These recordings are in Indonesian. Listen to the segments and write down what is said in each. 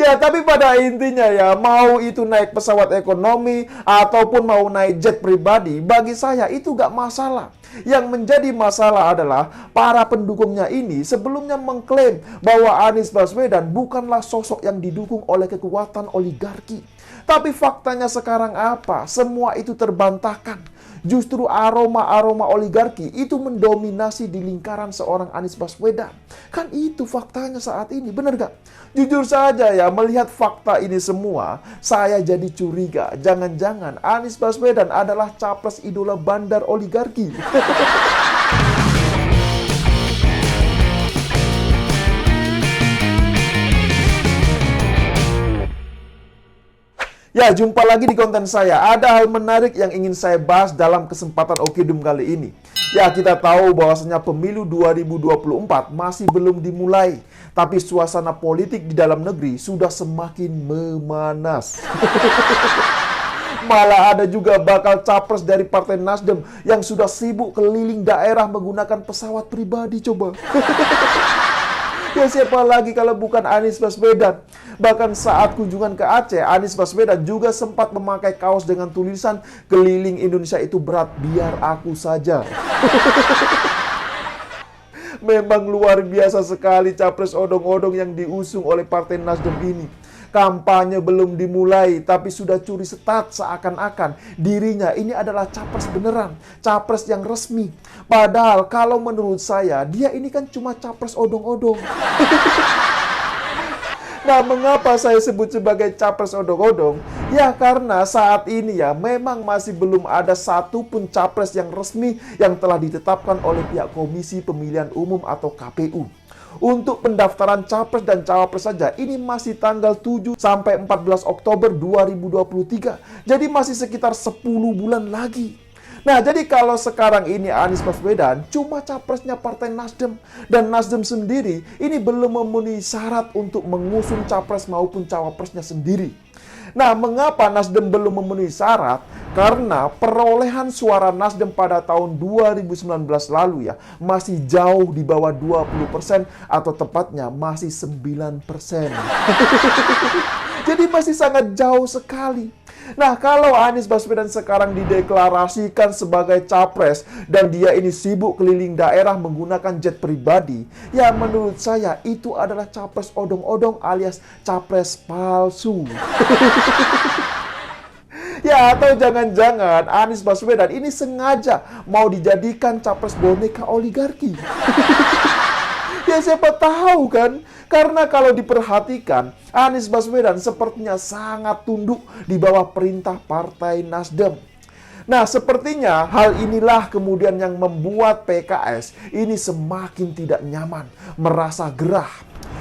Ya, tapi pada intinya ya, mau itu naik pesawat ekonomi ataupun mau naik jet pribadi, bagi saya itu gak masalah. Yang menjadi masalah adalah para pendukungnya ini sebelumnya mengklaim bahwa Anies Baswedan bukanlah sosok yang didukung oleh kekuatan oligarki. Tapi faktanya sekarang apa? Semua itu terbantahkan. Justru aroma-aroma oligarki itu mendominasi di lingkaran seorang Anies Baswedan. Kan itu faktanya saat ini, benar gak? Jujur saja ya, melihat fakta ini semua, saya jadi curiga. Jangan-jangan Anies Baswedan adalah capres idola bandar oligarki. Ya, jumpa lagi di konten saya. Ada hal menarik yang ingin saya bahas dalam kesempatan Okedum kali ini. Ya, kita tahu bahwasanya pemilu 2024 masih belum dimulai. Tapi suasana politik di dalam negeri sudah semakin memanas. Malah ada juga bakal capres dari Partai Nasdem yang sudah sibuk keliling daerah menggunakan pesawat pribadi coba. Ya siapa lagi kalau bukan Anies Baswedan. Bahkan saat kunjungan ke Aceh, Anies Baswedan juga sempat memakai kaos dengan tulisan keliling Indonesia itu berat, biar aku saja. Memang luar biasa sekali capres odong-odong yang diusung oleh Partai Nasdem ini. Kampanye belum dimulai, tapi sudah curi stat seakan-akan dirinya ini adalah capres beneran, capres yang resmi. Padahal kalau menurut saya, dia ini kan cuma capres odong-odong. Nah, mengapa saya sebut sebagai capres odong-odong? Ya, karena saat ini ya, memang masih belum ada satu pun capres yang resmi yang telah ditetapkan oleh pihak Komisi Pemilihan Umum atau KPU. Untuk pendaftaran capres dan cawapres saja, ini masih tanggal 7 sampai 14 Oktober 2023. Jadi masih sekitar 10 bulan lagi. Nah, jadi kalau sekarang ini Anies Baswedan cuma capresnya Partai Nasdem, dan Nasdem sendiri ini belum memenuhi syarat untuk mengusung capres maupun cawapresnya sendiri. Nah, mengapa Nasdem belum memenuhi syarat? Karena perolehan suara Nasdem pada tahun 2019 lalu ya, masih jauh di bawah 20% atau tepatnya masih 9%. Jadi masih sangat jauh sekali. Nah, kalau Anies Baswedan sekarang dideklarasikan sebagai capres dan dia ini sibuk keliling daerah menggunakan jet pribadi, ya menurut saya itu adalah capres odong-odong alias capres palsu. Ya, atau jangan-jangan Anies Baswedan ini sengaja mau dijadikan capres boneka oligarki. Ya siapa tahu kan? Karena kalau diperhatikan, Anies Baswedan sepertinya sangat tunduk di bawah perintah Partai Nasdem. Nah, sepertinya hal inilah kemudian yang membuat PKS ini semakin tidak nyaman, merasa gerah.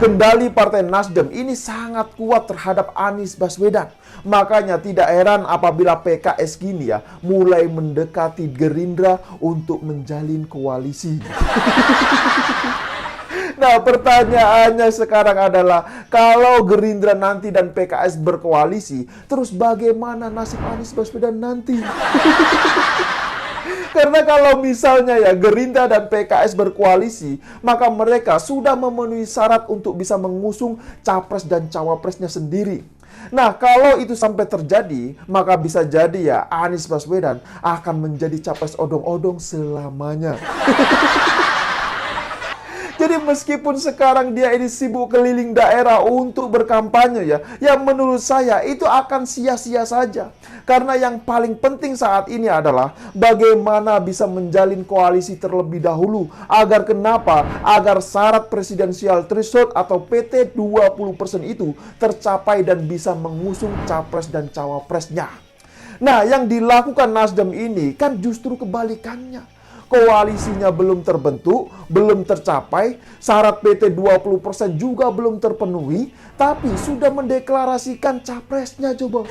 Kendali Partai Nasdem ini sangat kuat terhadap Anies Baswedan. Makanya tidak heran apabila PKS gini ya mulai mendekati Gerindra untuk menjalin koalisi. Nah, pertanyaannya sekarang adalah kalau Gerindra nanti dan PKS berkoalisi, terus bagaimana nasib Anies Baswedan nanti? Karena kalau misalnya ya Gerindra dan PKS berkoalisi, maka mereka sudah memenuhi syarat untuk bisa mengusung capres dan cawapresnya sendiri. Nah, kalau itu sampai terjadi, maka bisa jadi ya Anies Baswedan akan menjadi capres odong-odong selamanya. Jadi meskipun sekarang dia ini sibuk keliling daerah untuk berkampanye ya menurut saya itu akan sia-sia saja. Karena yang paling penting saat ini adalah bagaimana bisa menjalin koalisi terlebih dahulu. Agar kenapa? Agar syarat presidensial threshold atau PT 20% itu tercapai dan bisa mengusung capres dan cawapresnya. Nah, yang dilakukan Nasdem ini kan justru kebalikannya. Koalisinya belum terbentuk, belum tercapai, syarat PT 20% juga belum terpenuhi, tapi sudah mendeklarasikan capresnya coba.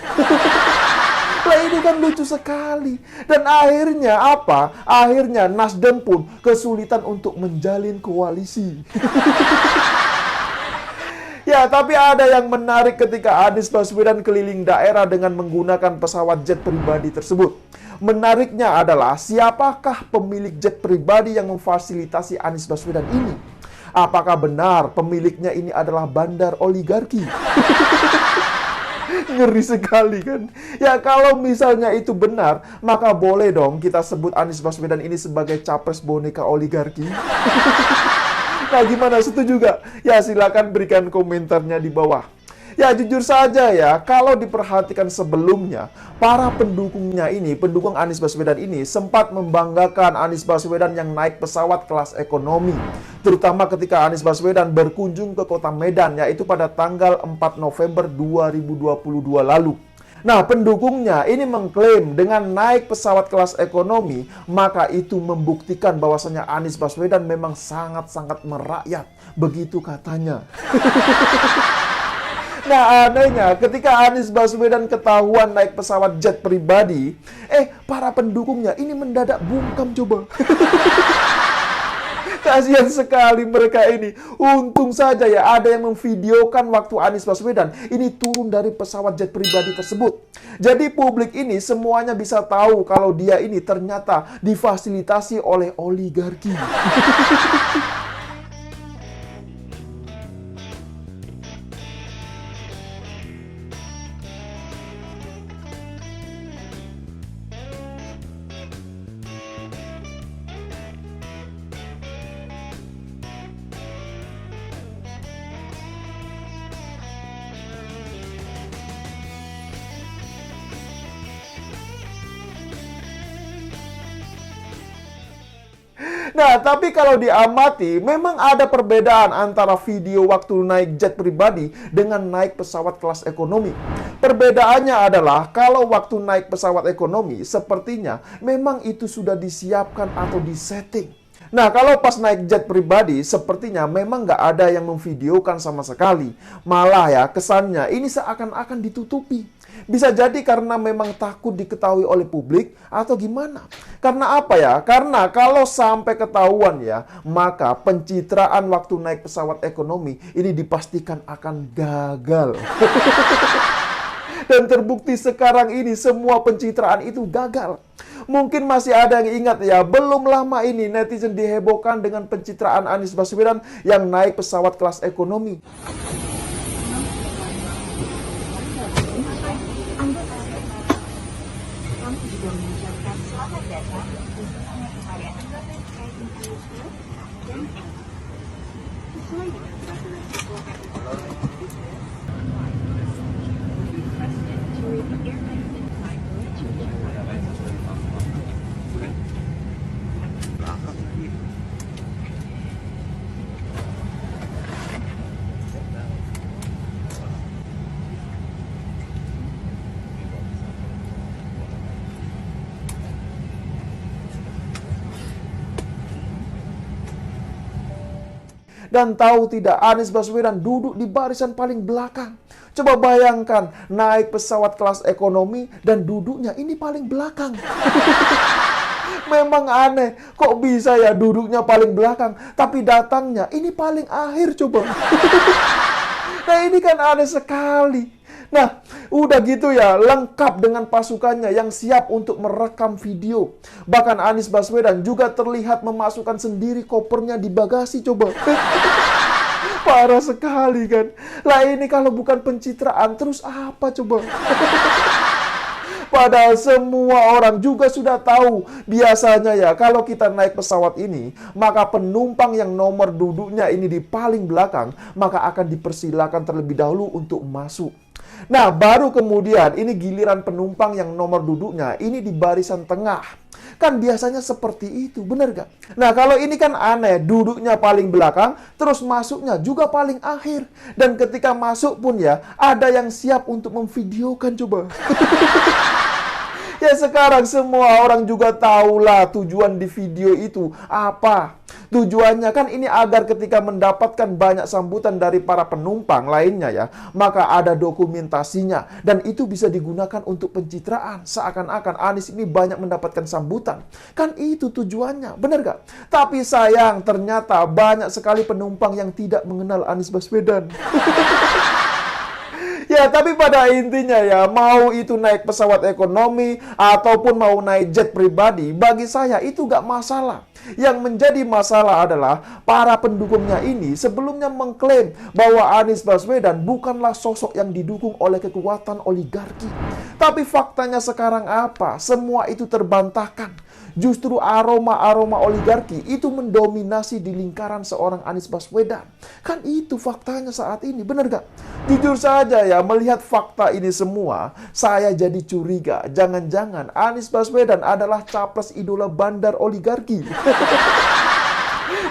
Lah ini kan lucu sekali. Dan akhirnya apa? Akhirnya Nasdem pun kesulitan untuk menjalin koalisi. Ya, tapi ada yang menarik ketika Anies Baswedan keliling daerah dengan menggunakan pesawat jet pribadi tersebut. Menariknya adalah siapakah pemilik jet pribadi yang memfasilitasi Anies Baswedan ini? Apakah benar pemiliknya ini adalah bandar oligarki? Ngeri sekali kan? Ya kalau misalnya itu benar, maka boleh dong kita sebut Anies Baswedan ini sebagai capres boneka oligarki. Nah gimana, setuju gak? Ya silakan berikan komentarnya di bawah. Ya jujur saja ya, kalau diperhatikan sebelumnya, para pendukungnya ini, pendukung Anies Baswedan ini sempat membanggakan Anies Baswedan yang naik pesawat kelas ekonomi. Terutama ketika Anies Baswedan berkunjung ke kota Medan, yaitu pada tanggal 4 November 2022 lalu. Nah, pendukungnya ini mengklaim dengan naik pesawat kelas ekonomi, maka itu membuktikan bahwasanya Anies Baswedan memang sangat-sangat merakyat. Begitu katanya. Nah, anehnya ketika Anies Baswedan ketahuan naik pesawat jet pribadi, para pendukungnya ini mendadak bungkam coba. Kasihan sekali mereka ini. Untung saja ya ada yang memvideokan waktu Anies Baswedan ini turun dari pesawat jet pribadi tersebut. Jadi publik ini semuanya bisa tahu kalau dia ini ternyata difasilitasi oleh oligarki. Nah, tapi kalau diamati, memang ada perbedaan antara video waktu naik jet pribadi dengan naik pesawat kelas ekonomi. Perbedaannya adalah kalau waktu naik pesawat ekonomi, sepertinya memang itu sudah disiapkan atau disetting. Nah, kalau pas naik jet pribadi, sepertinya memang nggak ada yang memvideokan sama sekali. Malah ya, kesannya ini seakan-akan ditutupi. Bisa jadi karena memang takut diketahui oleh publik atau gimana. Karena apa ya? Karena kalau sampai ketahuan ya, maka pencitraan waktu naik pesawat ekonomi ini dipastikan akan gagal. Dan terbukti sekarang ini semua pencitraan itu gagal. Mungkin masih ada yang ingat ya, belum lama ini netizen dihebohkan dengan pencitraan Anies Baswedan yang naik pesawat kelas ekonomi. Dan tahu tidak, Anies Baswedan duduk di barisan paling belakang. Coba bayangkan, naik pesawat kelas ekonomi dan duduknya ini paling belakang. Memang aneh, kok bisa ya duduknya paling belakang, tapi datangnya ini paling akhir coba. Nah ini kan aneh sekali. Nah, udah gitu ya, lengkap dengan pasukannya yang siap untuk merekam video. Bahkan Anies Baswedan juga terlihat memasukkan sendiri kopernya di bagasi coba. Parah sekali kan. Lah ini kalau bukan pencitraan, terus apa coba? Padahal semua orang juga sudah tahu. Biasanya ya, kalau kita naik pesawat ini, maka penumpang yang nomor duduknya ini di paling belakang, maka akan dipersilakan terlebih dahulu untuk masuk. Nah, baru kemudian ini giliran penumpang yang nomor duduknya ini di barisan tengah. Kan biasanya seperti itu, bener gak? Nah, kalau ini kan aneh, duduknya paling belakang, terus masuknya juga paling akhir. Dan ketika masuk pun ya, ada yang siap untuk memvideokan coba. Ya sekarang semua orang juga tahulah tujuan di video itu apa. Tujuannya kan ini agar ketika mendapatkan banyak sambutan dari para penumpang lainnya ya, maka ada dokumentasinya. Dan itu bisa digunakan untuk pencitraan. Seakan-akan Anies ini banyak mendapatkan sambutan. Kan itu tujuannya, benar gak? Tapi sayang ternyata banyak sekali penumpang yang tidak mengenal Anies Baswedan. Ya Ya, tapi pada intinya ya, mau itu naik pesawat ekonomi ataupun mau naik jet pribadi, bagi saya itu gak masalah. Yang menjadi masalah adalah para pendukungnya ini sebelumnya mengklaim bahwa Anies Baswedan bukanlah sosok yang didukung oleh kekuatan oligarki. Tapi faktanya sekarang apa? Semua itu terbantahkan. Justru aroma-aroma oligarki itu mendominasi di lingkaran seorang Anies Baswedan. Kan itu faktanya saat ini, benar gak? Jujur saja ya, melihat fakta ini semua, saya jadi curiga. Jangan-jangan Anies Baswedan adalah capres idola bandar oligarki.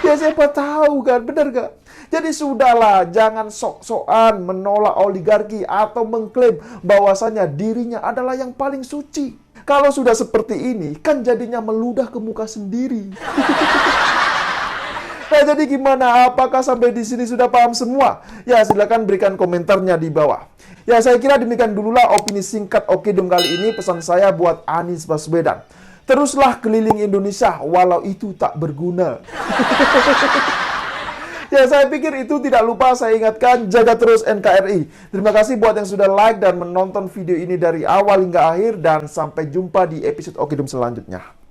Ya siapa tahu kan, benar gak? Jadi sudahlah, jangan sok-sokan menolak oligarki atau mengklaim bahwasanya dirinya adalah yang paling suci. Kalau sudah seperti ini, kan jadinya meludah ke muka sendiri. Nah, jadi gimana? Apakah sampai di sini sudah paham semua? Ya, silakan berikan komentarnya di bawah. Ya, saya kira demikian dululah opini singkat Okedum kali ini. Pesan saya buat Anies Baswedan. Teruslah keliling Indonesia, walau itu tak berguna. Ya, saya pikir itu tidak lupa saya ingatkan, jaga terus NKRI. Terima kasih buat yang sudah like dan menonton video ini dari awal hingga akhir. Dan sampai jumpa di episode Okedum selanjutnya.